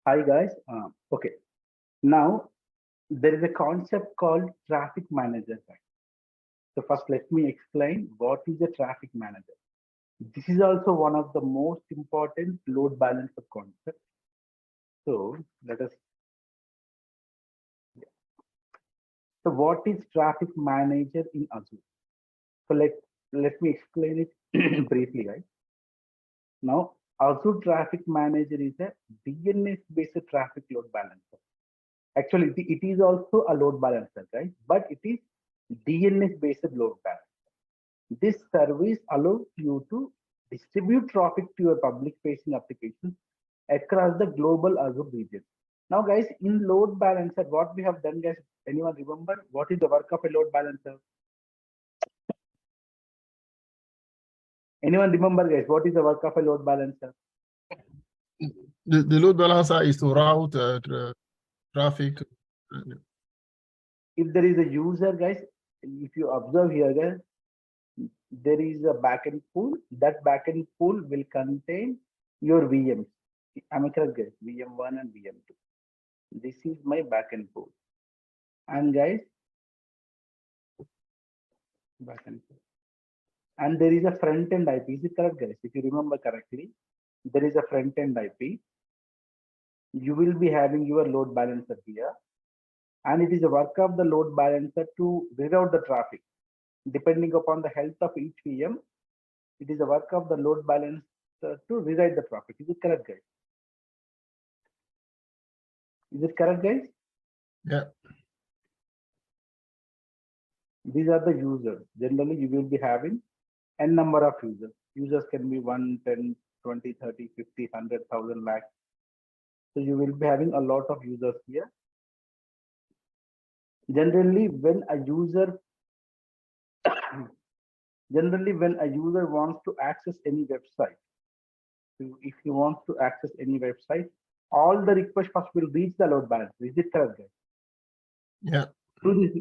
Hi guys. Okay. Now there is a concept called traffic manager. So first, let me explain what is a traffic manager. This is also one of the most important load balancer concepts. So let us. So what is traffic manager in Azure? So let me explain it briefly, guys. Now Azure Traffic Manager is a DNS-based traffic load balancer. Actually, it is also a load balancer, right? But it is DNS-based load balancer. This service allows you to distribute traffic to your public-facing applications across the global Azure region. Now, guys, in load balancer, what we have done, guys, anyone remember what is the work of a load balancer? Anyone remember, guys, what is the work of a load balancer? The load balancer is to route traffic. If there is a user, guys, if you observe here, guys, there is a backend pool. That backend pool will contain your VMs. Am I correct, guys? VM1 and VM2. This is my backend pool. And guys, backend pool. And there is a front end IP. Is it correct, guys? If you remember correctly, there is a front end IP. You will be having your load balancer here. And it is the work of the load balancer to reroute the traffic. Depending upon the health of each VM, it is the work of the load balancer to rewrite the traffic. Is it correct, guys? Is it correct, guys? Yeah. These are the users. Generally, you will be having n number of users. Users can be 1, 10, 20, 30, 50, 100, 1,000, lakh. So you will be having a lot of users here. Generally, when a user wants to access any website, so if he wants to access any website, all the requests first will reach the load balancer. Is it correct, guys? Yeah. Through this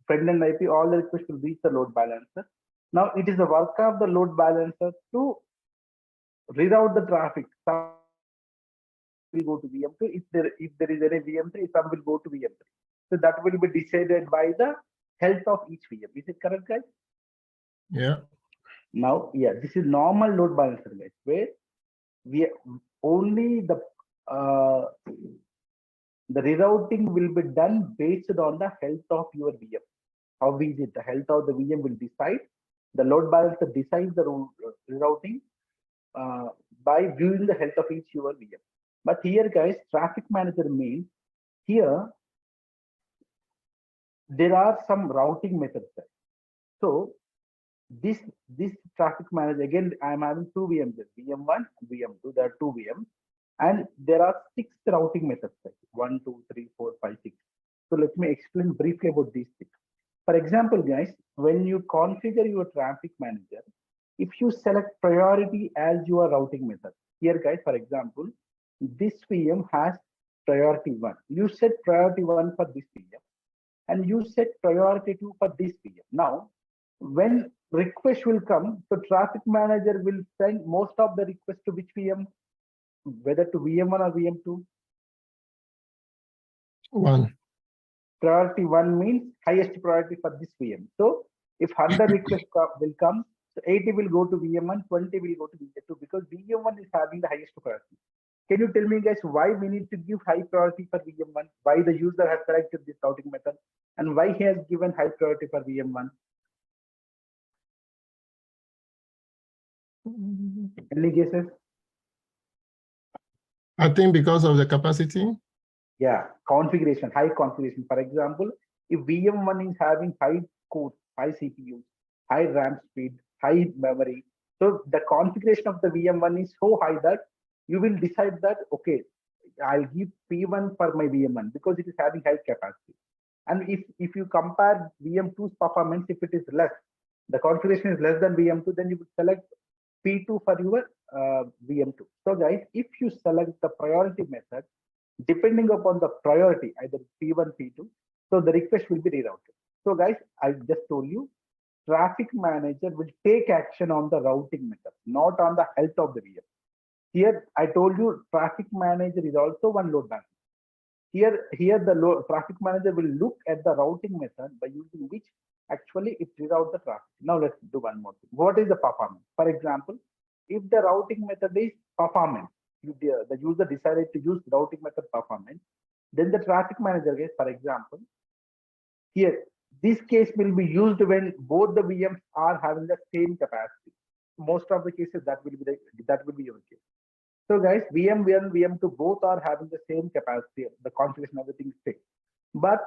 front end IP, all the requests will reach the load balancer. Now it is the work of the load balancer to reroute the traffic. Some will go to VM2. If there is any VM3, some will go to VM3. So that will be decided by the health of each VM. Is it correct, guys? Yeah. Now, yeah, this is normal load balancer, guys, where we only the rerouting will be done based on the health of your VM. How is it? The health of the VM will decide. The load balancer decides the rerouting by viewing the health of each your VM. But here, guys, traffic manager means here there are some routing methods. So this traffic manager, again, I am having two VMs, VM1 and VM2. There are two VMs, and there are 6 routing methods. 1, 2, 3, 4, 5, 6. So let me explain briefly about these 6. For example, guys, when you configure your traffic manager, if you select priority as your routing method, here, guys, for example, this VM has priority 1. You set priority 1 for this VM, and you set priority 2 for this VM. Now, when request will come, so traffic manager will send most of the requests to which VM, whether to VM1 or VM2. 1. Priority 1 means highest priority for this VM. So if 100 requests will come, so 80 will go to VM1, 20 will go to VM2, because VM1 is having the highest priority. Can you tell me, guys, why we need to give high priority for VM1? Why the user has selected this routing method, and why he has given high priority for VM1? Any guesses? I think because of the capacity. Yeah, configuration, high configuration. For example, if VM1 is having high code, high CPU, high RAM speed, high memory, so the configuration of the VM1 is so high that you will decide that, okay, I'll give P1 for my VM1 because it is having high capacity. And if you compare VM2's performance, if it is less, the configuration is less than VM2, then you would select P2 for your VM2. So guys, if you select the priority method, depending upon the priority, either P1, P2, so the request will be rerouted. So guys, I just told you, traffic manager will take action on the routing method, not on the health of the VM. Here I told you traffic manager is also one load balancer. Here the traffic manager will look at the routing method by using which actually it reroutes the traffic. Now let's do one more thing. What is the performance? For example, if the routing method is performance, the user decided to use routing method performance, then the traffic manager case, for example, here this case will be used when both the VMs are having the same capacity. Most of the cases that will be your case. So guys, VM1, VM2 both are having the same capacity, the configuration, everything is fixed. But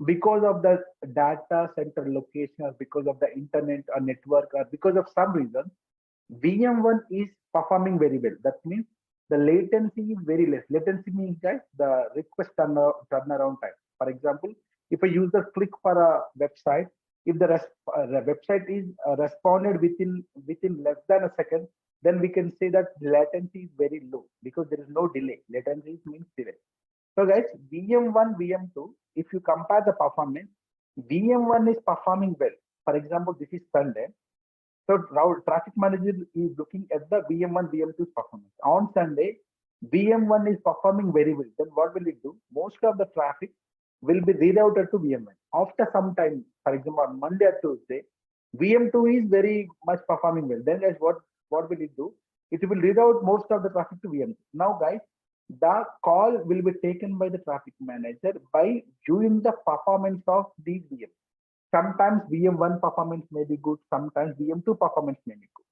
because of the data center location, or because of the internet or network, or because of some reason, VM1 is performing very well. That means the latency is very less. Latency means, guys, the request turnaround time. For example, if a user click for a website, if the website is responded within less than a second, then we can say that the latency is very low because there is no delay. Latency means delay. So guys, VM1, VM2, if you compare the performance, VM1 is performing well. For example, this is Sunday. So traffic manager is looking at the VM1, VM2's performance. On Sunday, VM1 is performing very well. Then what will it do? Most of the traffic will be rerouted to VM1. After some time, for example, on Monday or Tuesday, VM2 is very much performing well. Then guys, what will it do? It will reroute most of the traffic to VM2. Now guys, the call will be taken by the traffic manager by viewing the performance of these VMs. Sometimes VM1 performance may be good, sometimes VM2 performance may be good.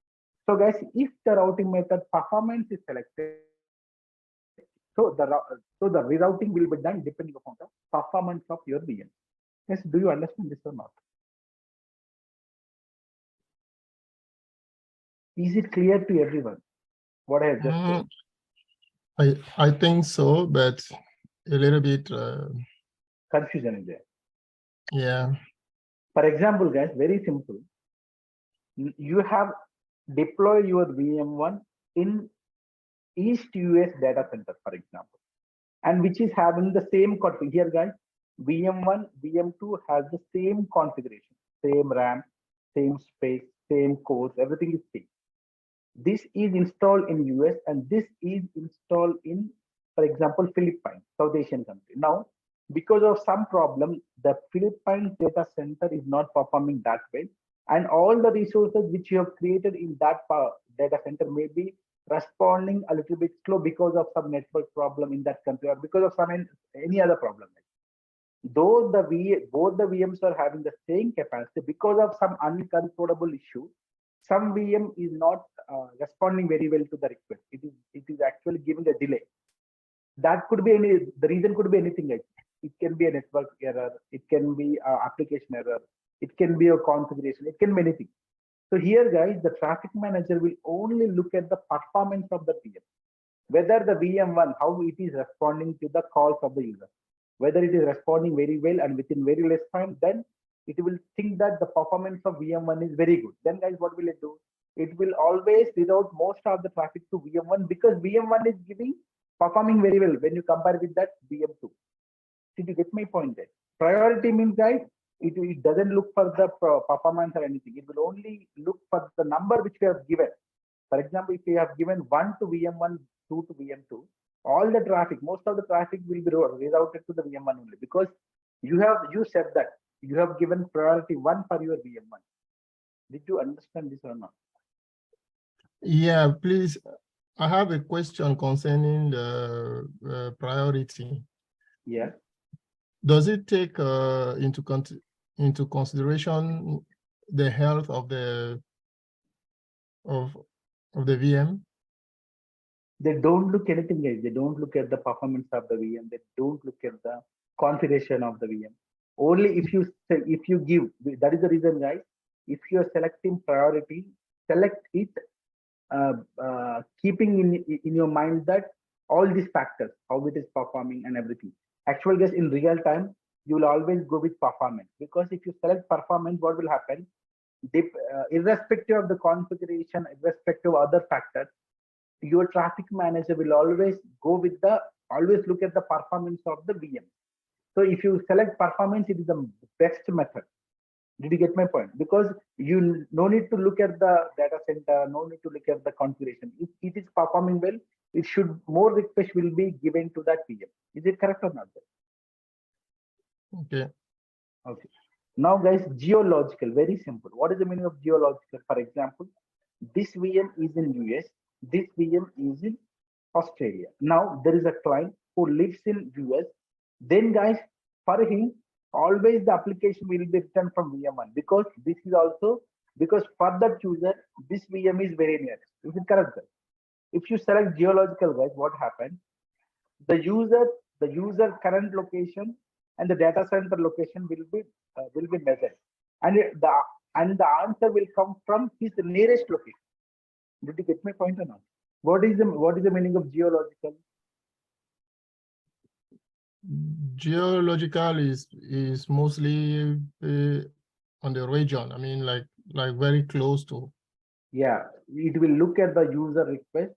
So guys, if the routing method performance is selected, so the rerouting will be done depending upon the performance of your VM. Yes, do you understand this or not? Is it clear to everyone what I have just said? I think so, but a little bit confusion is there. Yeah. For example, guys, very simple. You have deployed your VM1 in East US data center, for example, and which is having the same configuration. Here, guys, VM1, VM2 has the same configuration, same RAM, same space, same cores, everything is same. This is installed in US and this is installed in, for example, Philippines, South Asian country. Now, because of some problem, the Philippines data center is not performing that well, and all the resources which you have created in that data center may be responding a little bit slow because of some network problem in that country or because of any other problem. Though both the VMs are having the same capacity, because of some uncontrollable issue, some VM is not responding very well to the request. It is actually giving a delay. That could be the reason could be anything else. It can be a network error, it can be an application error, it can be a configuration, it can be anything. So here, guys, the traffic manager will only look at the performance of the VM, whether the VM1, how it is responding to the calls of the user, whether it is responding very well and within very less time, then it will think that the performance of VM1 is very good. Then guys, what will it do? It will always reroute most of the traffic to VM1 because VM1 is performing very well when you compare with that VM2. Did you get my point there? Priority means, guys, it doesn't look for the performance or anything. It will only look for the number which we have given. For example, if we have given 1 to VM1, 2 to VM2, all the traffic, most of the traffic will be rerouted to the VM1 only because you said that you have given priority 1 for your VM1. Did you understand this or not? Yeah, please. I have a question concerning the priority. Yeah. Does it take into consideration the health of the VM? They don't look anything else. They don't look at the performance of the VM. They don't look at the configuration of the VM. Only if you give, that is the reason, guys. If you are selecting priority, select it keeping in your mind that all these factors, how it is performing and everything. Actually, guys, in real time, you will always go with performance because if you select performance, what will happen? Irrespective of the configuration, irrespective of other factors, your traffic manager will always always look at the performance of the VM. So if you select performance, it is the best method. Did you get my point? Because you no need to look at the data center, no need to look at the configuration. If it is performing well, it should more requests will be given to that VM. Is it correct or not? Okay. Okay. Now, guys, geological, very simple. What is the meaning of geological? For example, this VM is in US, this VM is in Australia. Now, there is a client who lives in US. Then, guys, for him, always the application will be written from VM1 because this is also, because for that user, this VM is very near. Is it correct, guys? If you select geological, guys, what happens? The user current location and the data center location will be measured, and the answer will come from his nearest location. Did you get my point or not? What is the meaning of geological? Geological is mostly on the region. I mean, like very close to. Yeah, it will look at the user request,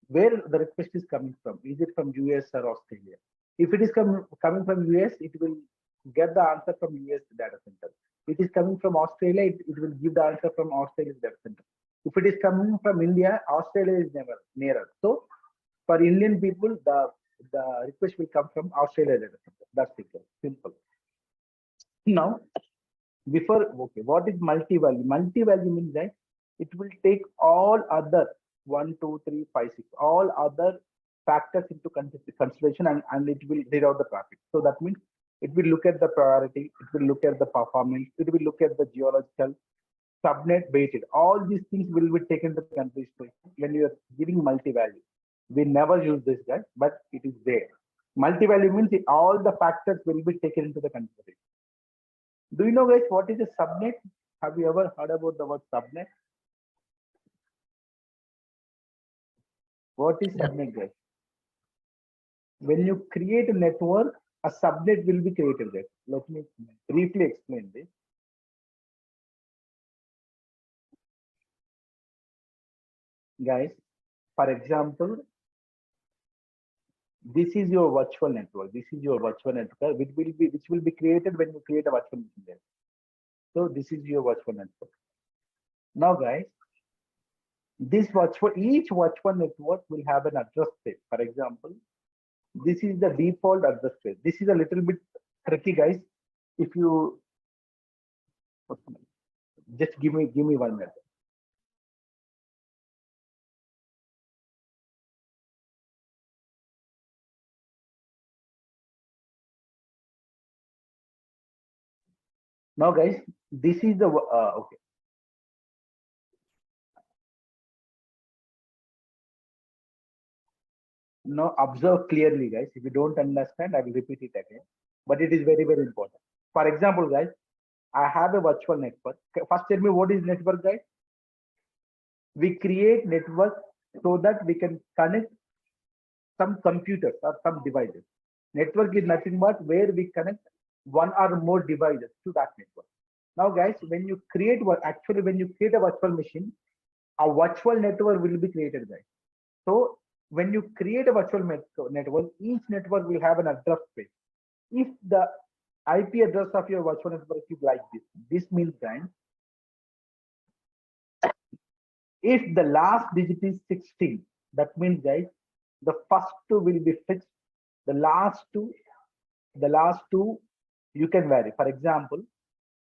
where the request is coming from. Is it from US or Australia? If it is coming from US, it will get the answer from US data center. It is coming from Australia, it will give the answer from Australia's data center. If it is coming from India, Australia is never nearer. So for Indian people, the request will come from Australia data center. That's it. Simple. Now, what is multi-value? Multi-value means that it will take all other 1, 2, 3, 5, 6, all other factors into consideration, and it will reroute the traffic. So that means it will look at the priority, it will look at the performance, it will look at the geological, subnet weighted. All these things will be taken into consideration when you are giving multi-value. We never use this, guys, but it is there. Multi-value means all the factors will be taken into the consideration. Do you know, guys, what is a subnet? Have you ever heard about the word subnet? What is subnet, guys? When you create a network, a subnet will be created there. Let me briefly explain this. Guys, for example, this is your virtual network. This is your virtual network, which will be created when you create a virtual machine there. So this is your virtual network. Now, guys, each virtual network will have an address space. For example, this is the default address space. This is a little bit tricky, guys. If you just give me 1 minute. Now, guys, this is the okay. Now observe clearly, guys. If you don't understand, I will repeat it again. But it is very, very important. For example, guys, I have a virtual network. First, tell me what is network, guys? We create network so that we can connect some computers or some devices. Network is nothing but where we connect one or more devices to that network. Now, guys, when you create a virtual machine, a virtual network will be created, guys. So when you create a virtual network, each network will have an address space. If the IP address of your virtual network is like this means, guys, if the last digit is 16, that means, guys, the first two will be fixed. The last two you can vary. For example,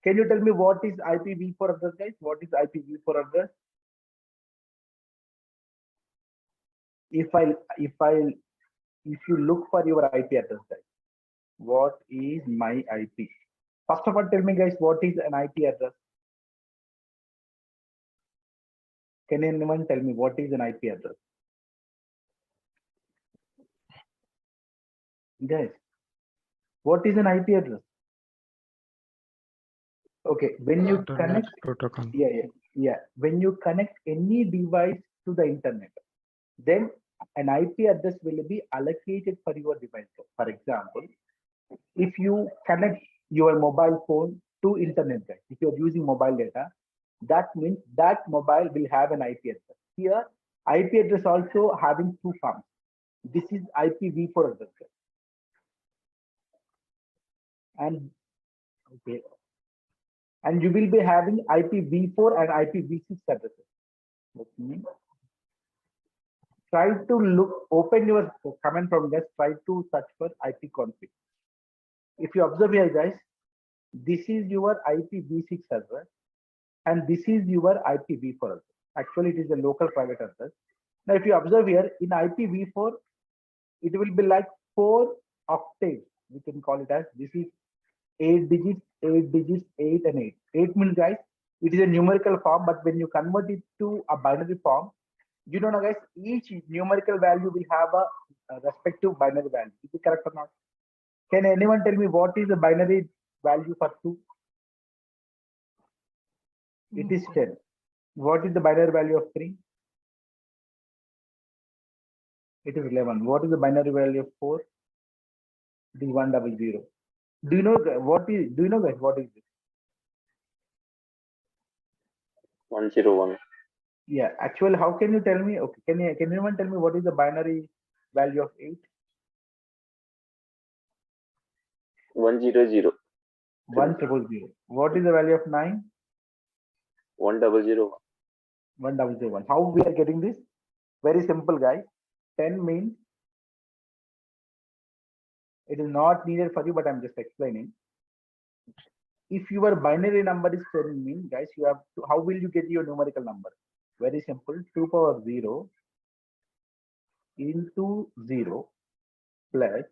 can you tell me what is IPv4 address, guys? What is IPv4 address? If you look for your IP address, guys, what is my IP? First of all, tell me, guys, what is an IP address? Can anyone tell me what is an IP address? Guys, what is an IP address? Okay, when you connect protocol. Yeah. When you connect any device to the internet, then an IP address will be allocated for your device. For example, if you connect your mobile phone to internet, guys, if you're using mobile data, that means that mobile will have an IP address. Here, IP address also having two forms. This is IPv4 address. And okay, and you will be having IPv4 and IPv6 addresses. try to open your command prompt, guys. Try to search for ipconfig. If you observe here, guys, this is your IPv6 server, and this is your IPv4 server. Actually, it is a local private server. Now, if you observe here, in IPv4, it will be like 4 octaves. We can call it as, this is 8 digits, 8 digits, 8 and 8. 8 means, guys, it is a numerical form, but when you convert it to a binary form, you know, guys, each numerical value will have a respective binary value. Is it correct or not? Can anyone tell me what is the binary value for 2? It is 10. What is the binary value of 3? It is 11. What is the binary value of 4? It is 100. Do you know what is? Do you know, guys, what is this? 101. Yeah, actually, how can you tell me? Okay, can anyone tell me what is the binary value of 8? 100. 100. What is the value of 9? 1001. 1001. How we are getting this? Very simple, guys. 10 means, it is not needed for you, but I'm just explaining. If your binary number is 10 means, guys, you have to, how will you get your numerical number? Very simple. 2 power 0 into 0 plus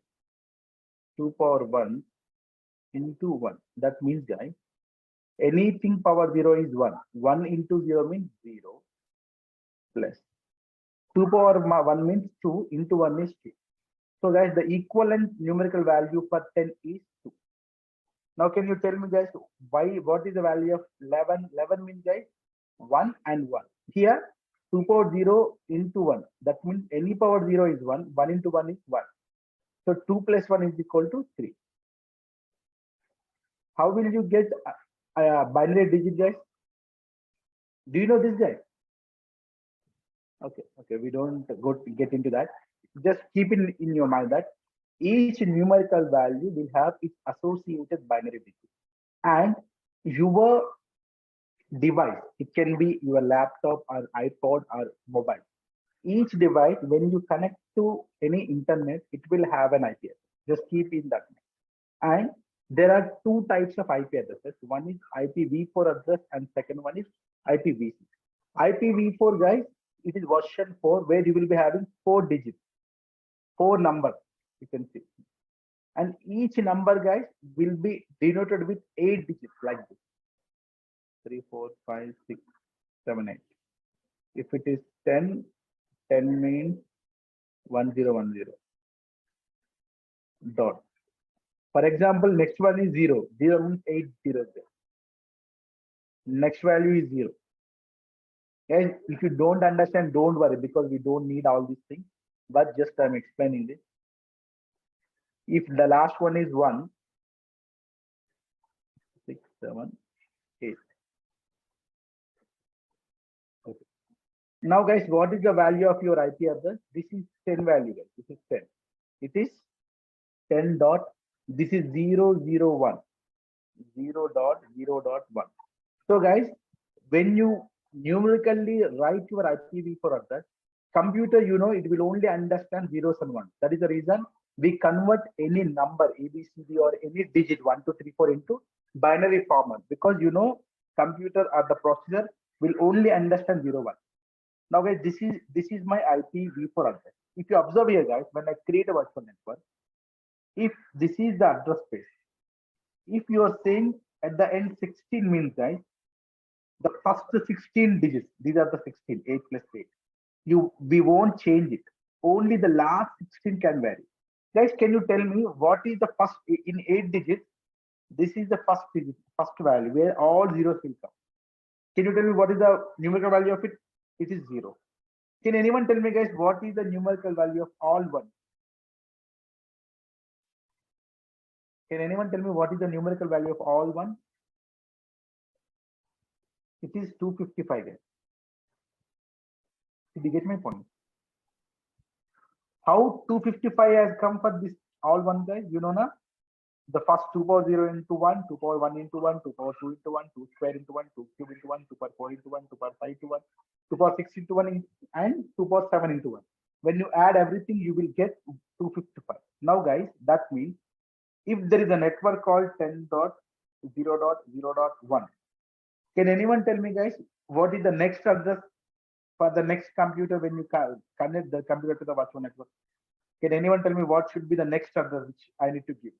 2 power 1 into 1. That means, guys, anything power 0 is 1. 1 into 0 means 0 plus 2 power 1 means 2 into 1 is 2. So, guys, the equivalent numerical value for 10 is 2. Now, can you tell me, guys, what is the value of 11? 11 means, guys, 1 and 1. Here, 2 power 0 into 1. That means any power 0 is 1. 1 into 1 is 1. So, 2 plus 1 is equal to 3. How will you get a binary digit, guys? Do you know this, guys? Okay, we don't get into that. Just keep in your mind that each numerical value will have its associated binary digit. And your device, it can be your laptop or iPod or mobile. Each device, when you connect to any internet, it will have an IP address. Just keep in that. And there are 2 types of IP addresses. One is IPv4 address and second one is IPv6. IPv4, guys, it is version 4 where you will be having 4 digits, 4 numbers, you can see. And each number, guys, will be denoted with 8 digits like this. 3, 4, 5, 6, 7, 8. If it is 10, 10 means 1010. Dot. For example, next one is 0. 0 means 800. Next value is 0. Guys, if you don't understand, don't worry, because we don't need all these things. But just I'm explaining this. If the last one is 1, 6, 7, 8. Okay. Now, guys, what is the value of your IP address? This is 10 value, guys. This is 10. It is 10 dot. This is 001. 0.0.1. So, guys, when you numerically write your IPv4 address, computer, you know, it will only understand zeros and ones. That is the reason we convert any number, ABCD or any digit 1, 2, 3, 4 into binary format, because you know computer or the processor will only understand 0, 1. Now, guys, this is my IPv4 address. If you observe here, guys, when I create a virtual network, if this is the address space, if you are saying at the end 16 means, guys, the first 16 digits, these are the 16, 8 plus 8. We won't change it. Only the last 16 can vary. Guys, can you tell me what is the first in 8 digits? This is the first digit, first value where all zeros will come. Can you tell me what is the numerical value of it? It is 0. Can anyone tell me, guys, what is the numerical value of all 1? Can anyone tell me what is the numerical value of all 1? It is 255. Guys. Did you get my point? How 255 has come for this all 1, guys? You know, na? The first 2 power 0 into 1, 2 power 1 into 1, 2 power 2 into 1, 2 square into 1, 2 cube into 1, 2 power 4 into 1, 2 power 5 into 1, 2 power 6 into 1, and 2 power 7 into 1. When you add everything, you will get 255. Now, guys, that means if there is a network called 10.0.0.1, can anyone tell me, guys, what is the next address for the next computer when you connect the computer to the virtual network? Can anyone tell me what should be the next address which I need to give?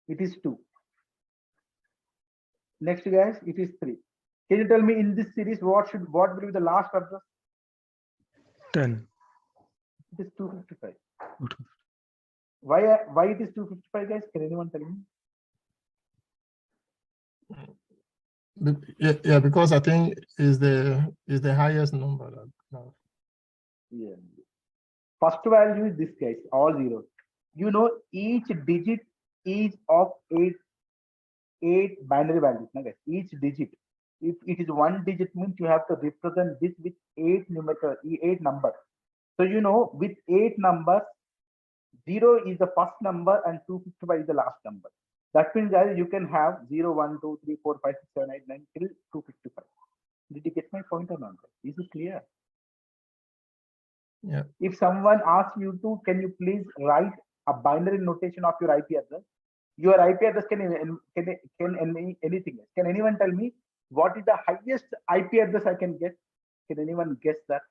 It is 2. Next, guys, it is 3. Can you tell me in this series what will be the last address? 10. It is 255. Why it is 255, guys? Can anyone tell me? Yeah, because I think is the highest number. Yeah. First value is this, guys, all zeros. You know, each digit is of 8 binary values. Now, guys, each digit, if it is 1 digit, means you have to represent this with 8 numbers. So you know, with 8 numbers, 0 is the first number and 255 is the last number. That means, guys, you can have 0, 1, 2, 3, 4, 5, 6, 7, 8, 9 till 255. Did you get my point or not? Is it clear? Yeah. If someone asks you to, can you please write a binary notation of your IP address? Your IP address can anything else. Can anyone tell me what is the highest IP address I can get? Can anyone guess that?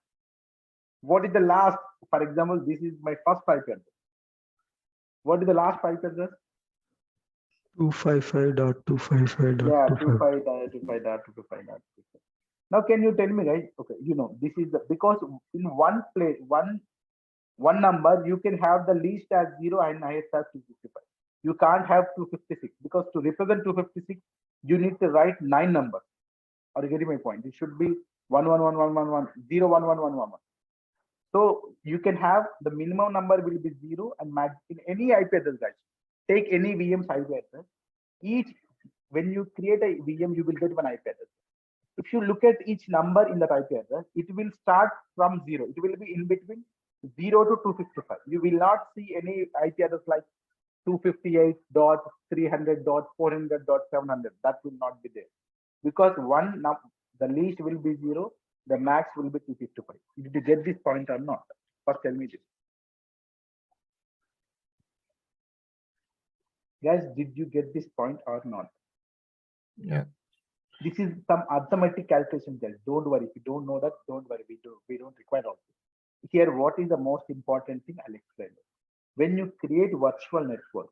What is the last? For example, this is my first IP address. What is the last IP address? 255.255.255. Yeah, 255.255.255. Now, can you tell me, guys? Okay, you know, this is because in one place, one number, you can have the least as 0 and highest as 255. You can't have 256 because to represent 256, you need to write 9 numbers. Are you getting my point? It should be 11111 0 11111. So you can have the minimum number will be 0 and max in any IP address, guys. Take any VM's IP address. When you create a VM, you will get one IP address. If you look at each number in that IP address, it will start from 0. It will be in between 0 to 255. You will not see any IP address like 258.300.400.700. That will not be there because the least will be 0, the max will be 255. Did you get this point or not? First, tell me this. Guys, did you get this point or not? Yeah. This is some arithmetic calculation, guys. Don't worry. If you don't know that, don't worry. We don't require all this. Here, what is the most important thing? I'll explain it. When you create virtual network,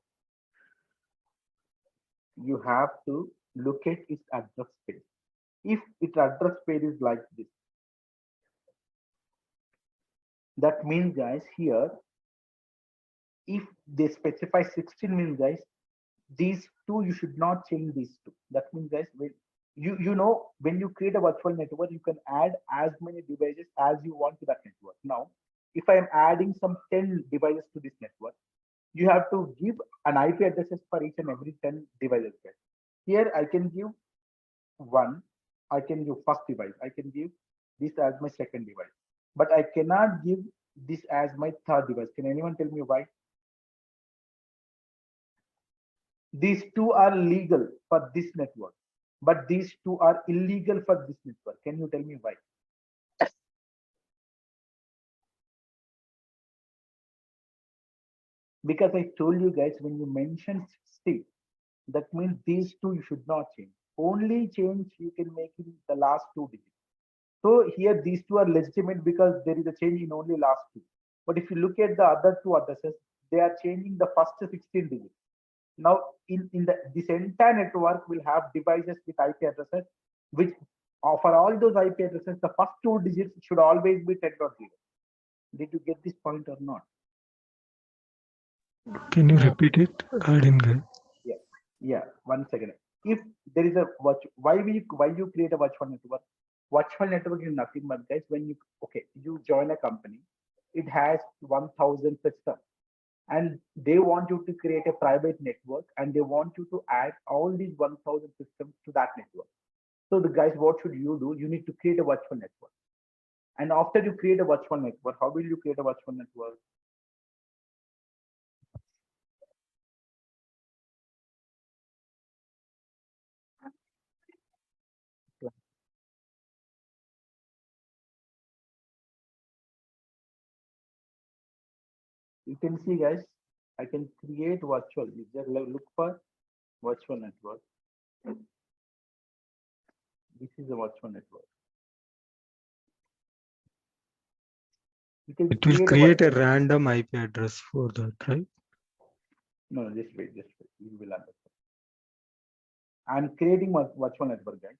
you have to look at its address space. If its address space is like this, that means, guys, here, if they specify 16 means, guys, these two, you should not change these two. That means, guys, when you know, when you create a virtual network, you can add as many devices as you want to that network. Now, if I am adding some 10 devices to this network, you have to give an IP addresses for each and every 10 devices. Here, I can give 1, I can give first device, I can give this as my second device, but I cannot give this as my third device. Can anyone tell me why? These two are legal for this network, but these two are illegal for this network. Can you tell me why? Because I told you guys, when you mention 60, that means these two you should not change. Only change you can make in the last 2 digits. So here these two are legitimate because there is a change in only last 2. But if you look at the other 2 addresses, they are changing the first 16 digits. Now, this entire network will have devices with IP addresses, which for all those IP addresses, the first 2 digits should always be 10.0. Did you get this point or not? Can you repeat it? I didn't get it. Yeah. 1 second. If there is a why you create a virtual network? Virtual network is nothing but, guys, when you join a company, it has 1,000 systems. And they want you to create a private network and they want you to add all these 1,000 systems to that network. So the guys, what should you do? You need to create a virtual network. And after you create a virtual network, how will you create a virtual network? You can see, guys, I can create virtual. You just look for virtual network. This is a virtual network. You can It will create a virtual- random IP address for that, right? No, just wait. You will understand. I'm creating a virtual network, guys.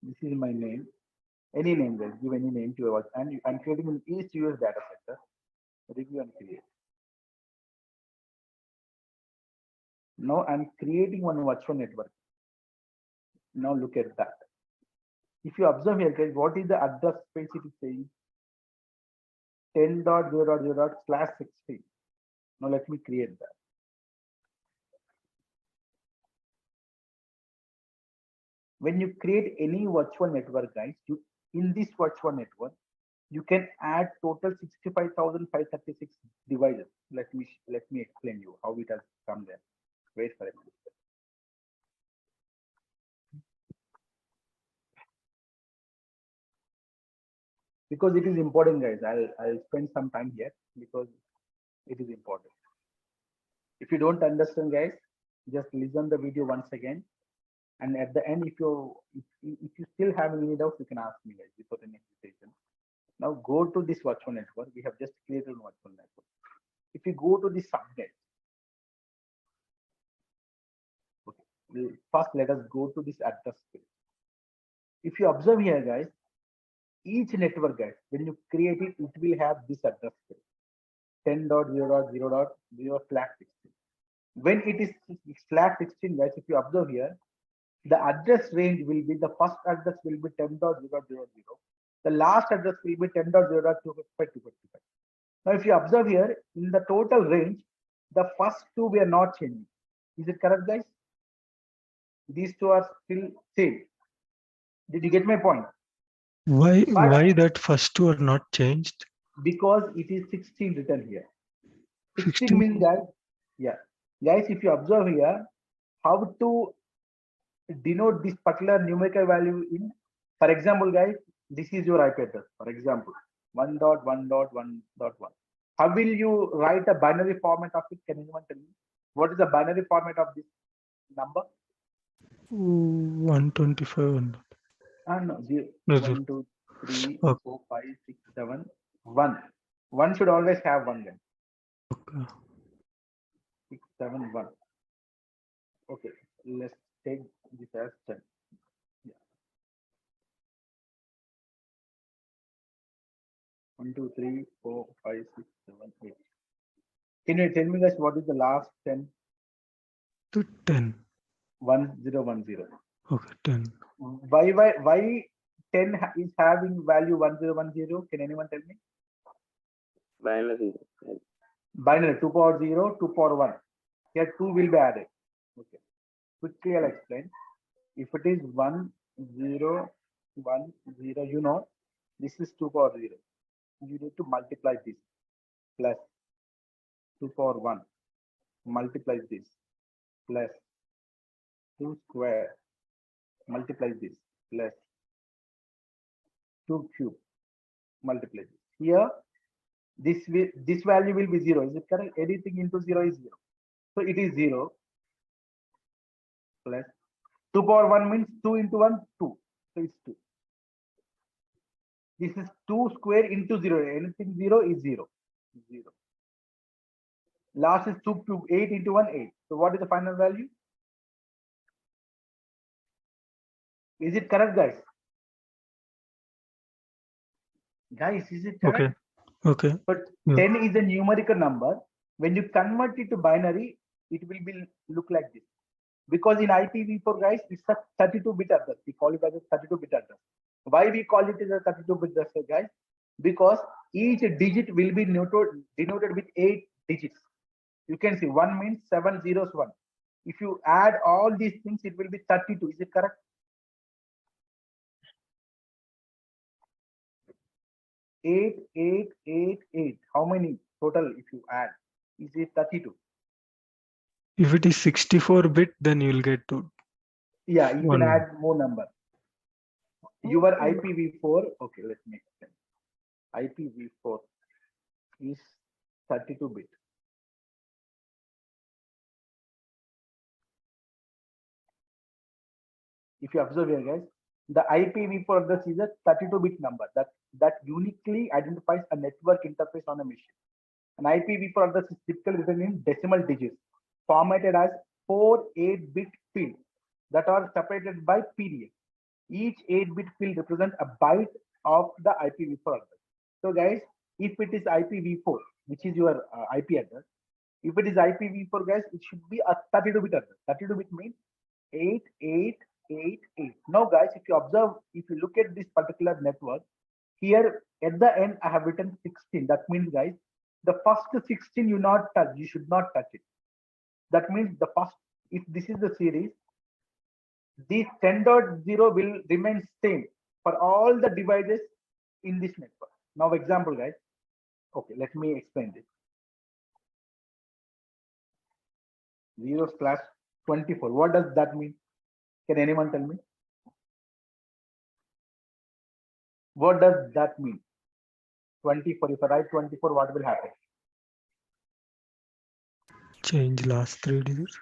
This is my name. Any name, guys. Give any name to your and I'm creating an East US data center. Review and create. Now I'm creating one virtual network. Now look at that. If you observe here, guys, what is the address space it is saying? 10.0.0./16. Now let me create that. When you create any virtual network, guys, in this virtual network, you can add total 65,536 devices. Let me explain you how it has come there. Wait for a minute. Because it is important, guys. I'll spend some time here because it is important. If you don't understand, guys, just listen the video once again. And at the end, if you still have any doubts, you can ask me, guys, without any hesitation. Now go to this virtual network. We have just created a virtual network. If you go to the subnet, okay, first let us go to this address space. If you observe here, guys, each network, guys, when you create it, it will have this address space 10.0.0.0/16. When it is /16, guys, if you observe here, the address range will be the first address will be 10.0.0.0. The last address will be 10.0.255. Now, if you observe here, in the total range, the first two we are not changing. Is it correct, guys? These two are still same. Did you get my point? Why that first two are not changed? Because it is 16 written here. 16 16? means, guys, yeah. Guys, if you observe here, how to denote this particular numerical value in, for example, guys, this is your IP address, for example, 1.1.1.1. How will you write a binary format of it? Can anyone tell me? What is the binary format of this number? 125. No, 0, No, 1, 2, 3, okay. 4, 5, 6, 7, 1. 1 should always have 1 then. Okay. 6, 7, 1. Okay, let's take this as 10. Yeah. 1, 2, 3, 4, 5, 6, 7, 8. Can you tell me, guys, what is the last 10? To 10. 1, 0, 1, 0. Okay, 10. Why 10 is having value 1, 0, 1, 0? Can anyone tell me? Binary. Binary 2 power 0, 2 power 1. Here 2 will be added. Okay. Quickly I'll explain. If it is 1, 0, 1, 0, you know, this is 2 power 0. You need to multiply this plus 2 power 1. Multiply this plus 2 square. Multiply this plus 2 cube. Multiply this. Here, this value will be 0. Is it correct? Anything into 0 is 0. So it is 0 plus 2 power 1 means 2 into 1, 2. So it's 2. This is 2 square into 0. Anything 0 is 0. 0. Last is 2 cube. 8 into 1, 8. So what is the final value? Is it correct, guys? Guys, is it correct? Okay. Okay. But Yeah. 10 is a numerical number. When you convert it to binary, it will be look like this. Because in IPv4, guys, it's a 32-bit address. We call it as a 32-bit address. Why we call it as a 32-bit address, guys? Because each digit will be denoted with 8 digits. You can see 1 means 7 zeros 1. If you add all these things, it will be 32. Is it correct? Eight, 8, 8, 8. How many total if you add? Is it 32? If it is 64-bit, then you will get to Yeah, you one. can add more number. your IPv4, okay, let me explain. IPv4 is 32-bit. If you observe here, guys, the IPv4 address is a 32-bit number that uniquely identifies a network interface on a machine. An IPv4 address is typically written in decimal digits, formatted as 4 8-bit fields that are separated by period. Each 8-bit field represents a byte of the IPv4 address. So, guys, if it is IPv4, which is your IP address, if it is IPv4, guys, it should be a 32-bit address. 32-bit means 8888. Now, guys, if you observe, if you look at this particular network, here at the end, I have written 16. That means, guys, the first 16 you not touch, you should not touch it. That means the first, if this is the series, this 10.0 will remain same for all the devices in this network. Now, example, guys. Okay, let me explain this. 0/24. What does that mean? Can anyone tell me? What does that mean? 24. If I write 24, what will happen? Change last 3 digits.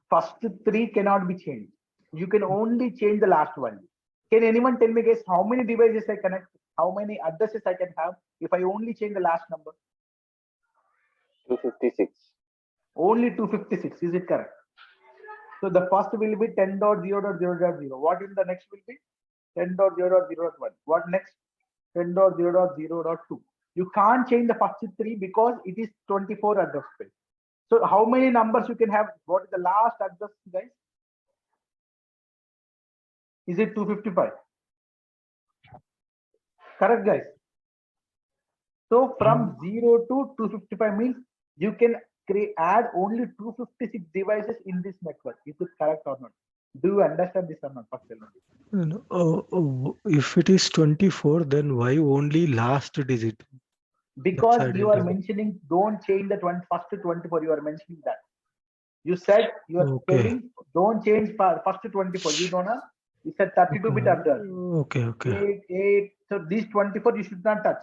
First 3 cannot be changed. You can only change the last one. Can anyone tell me, guys, how many devices I connect? How many addresses I can have if I only change the last number? 256. Only 256. Is it correct? So the first will be 10.0.0.0. What in the next will be? 10.0.0.1. What next? 10.0.0.2. You can't change the first 3 because it is 24 address space. So how many numbers you can have? What is the last address, guys? Is it 255? Correct, guys. So from 0 to 255 means you can add only 256 devices in this network. Is it correct or not? Do you understand this or not? If it is 24, then why only last digit? Because you are mentioning don't change the first 24. You are mentioning that. You said you are telling don't change first 24. You don't know. You said 32-bit address. Okay. 8. So these 24 you should not touch.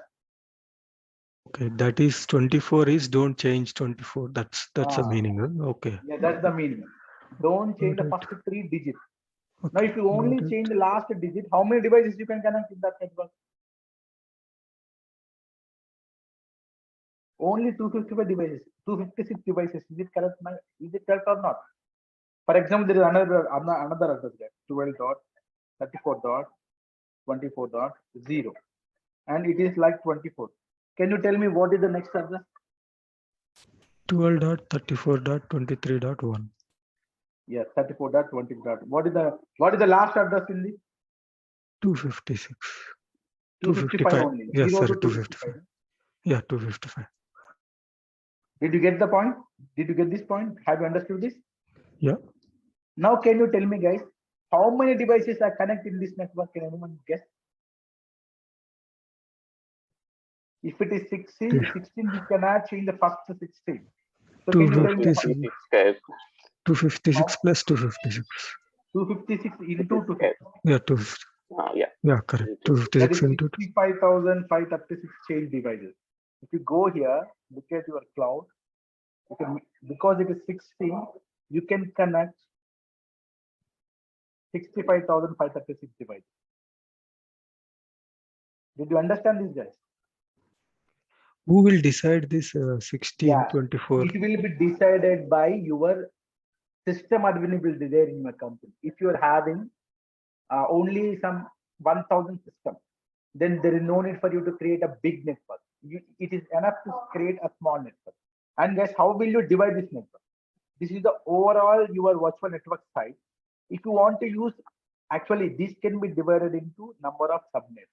Okay, that is 24 is don't change 24. That's the meaning. Okay. Yeah, that's the meaning. Don't change the first 3 digits. Okay. Now, if you only change the last digit, how many devices you can connect in that network? Only 255 devices, 256 devices. Is it correct? Is it correct or not? For example, there is another address there, 12.34.24.0, and it is like 24. Can you tell me what is the next address? 12.34.23.1. Yes, 34.20. What is the last address in the 256. 255 only. Yes, 0 sir. to 255. Yeah, 255. Did you get the point? Did you get this point? Have you understood this? Yeah. Now, can you tell me, guys, how many devices are connected in this network? Can anyone guess? If it is 16, we cannot change the first 16. So can you tell me 256 plus 256. 256 into 256. Yeah, 250. Yeah, correct. 256 into 65,536 change devices. If you go here, look at your cloud. You can, because it is 16, you can connect 65,536 devices. Did you understand this, guys? Who will decide this 16, 24? It will be decided by your system admin will be there in your company. If you are having only some 1,000 systems, then there is no need for you to create a big network. It is enough to create a small network. And guys, how will you divide this network? This is the overall your virtual network size. If you want to use, actually, this can be divided into number of subnets.